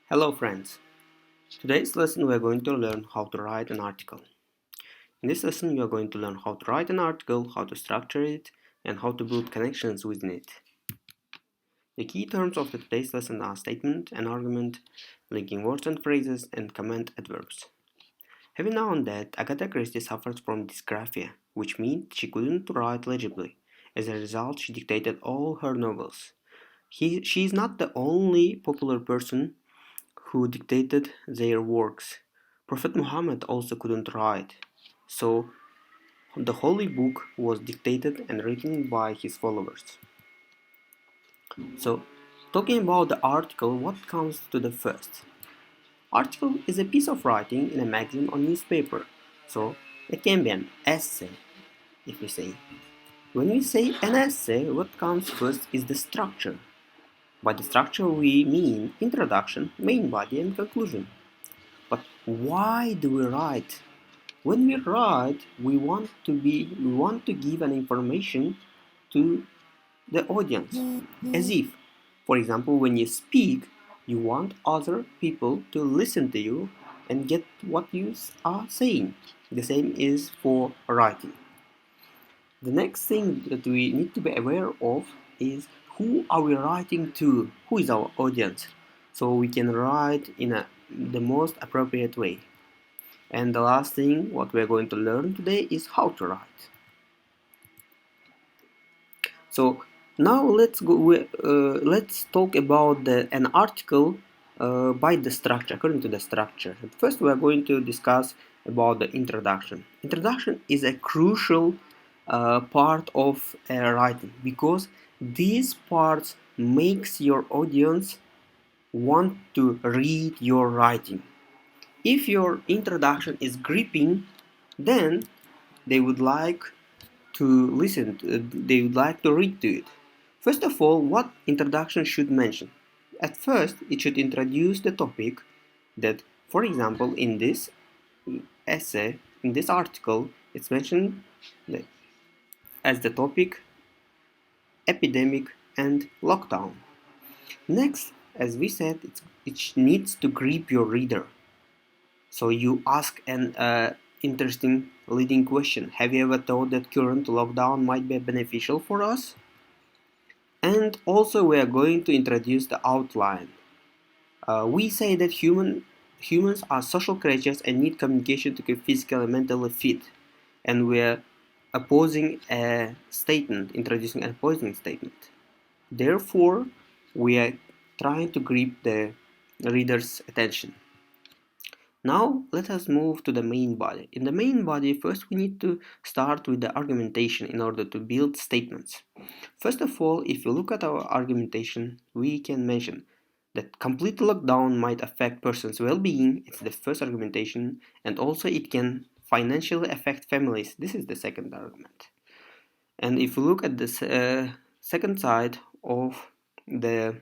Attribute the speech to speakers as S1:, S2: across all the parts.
S1: Hello friends, today's lesson we are going to learn how to write an article. In this lesson you are going to learn how to write an article, how to structure it, and how to build connections within it. The key terms of today's lesson are statement and argument, linking words and phrases, and command adverbs. Having known that, Agatha Christie suffers from dysgraphia, which means she couldn't write legibly. As a result, she dictated all her novels. She is not the only popular person who dictated their works. Prophet Muhammad also couldn't write, so the Holy Book was dictated and written by his followers. So, talking about the article, what comes to the first? Article is a piece of writing in a magazine or newspaper, so it can be an essay, if we say. When we say an essay, what comes first is the structure. By the structure we mean introduction, main body and conclusion. But why do we write? When we write, we want to give an information to the audience. As if, for example, when you speak, you want other people to listen to you and get what you are saying. The same is for writing. The next thing that we need to be aware of is who are we writing to? Who is our audience? So we can write in the most appropriate way. And the last thing, what we're going to learn today is how to write. So now let's talk about an article by the structure, according to the structure. First, we are going to discuss about the introduction. Introduction is a crucial part of writing because these parts makes your audience want to read your writing. If your introduction is gripping, then they would like to they would like to read to it. First of all, what introduction should mention? At first, it should introduce the topic that, for example, in this essay, in this article, it's mentioned as the topic epidemic and lockdown. Next, as we said, it needs to grip your reader. So you ask an interesting leading question. Have you ever thought that current lockdown might be beneficial for us? And also we are going to introduce the outline. We say that humans are social creatures and need communication to keep physically and mentally fit. And we are introducing an opposing statement. Therefore, we are trying to grip the reader's attention. Now let us move to the main body. In the main body, first we need to start with the argumentation in order to build statements. First of all, if you look at our argumentation, we can mention that complete lockdown might affect person's well-being. It's the first argumentation, and also it can financially affect families. This is the second argument. And if you look at the second side of the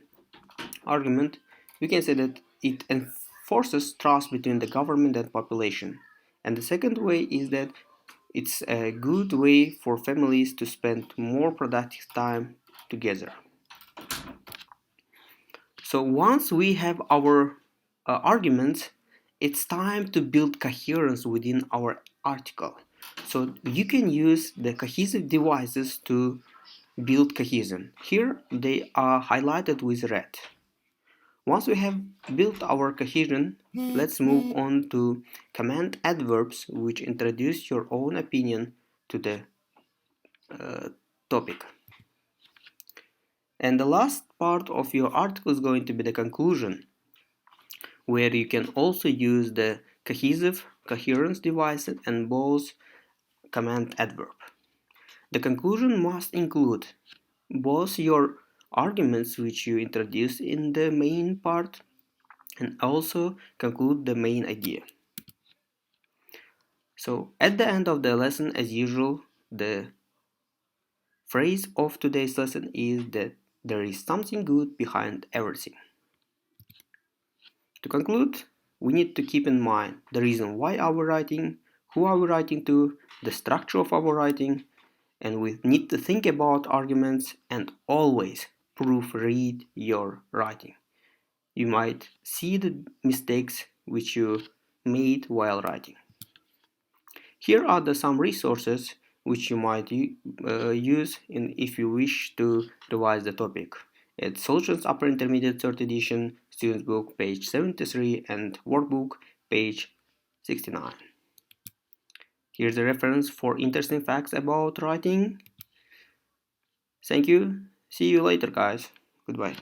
S1: argument, we can say that it enforces trust between the government and population. And the second way is that it's a good way for families to spend more productive time together. So once we have our arguments, it's time to build coherence within our article. So you can use the cohesive devices to build cohesion. Here they are highlighted with red. Once we have built our cohesion, let's move on to command adverbs, which introduce your own opinion to the topic. And the last part of your article is going to be the conclusion, where you can also use the coherence devices and both command adverb. The conclusion must include both your arguments which you introduce in the main part and also conclude the main idea. So at the end of the lesson, as usual, the phrase of today's lesson is that there is something good behind everything. To conclude, we need to keep in mind the reason why are we writing, who are we writing to, the structure of our writing, and we need to think about arguments and always proofread your writing. you might see the mistakes which you made while writing. Here are some resources which you might use if you wish to revise the topic. It's Solutions Upper Intermediate 3rd edition, Student's Book, page 73, and Workbook, page 69. Here's a reference for interesting facts about writing. Thank you. See you later, guys. Goodbye.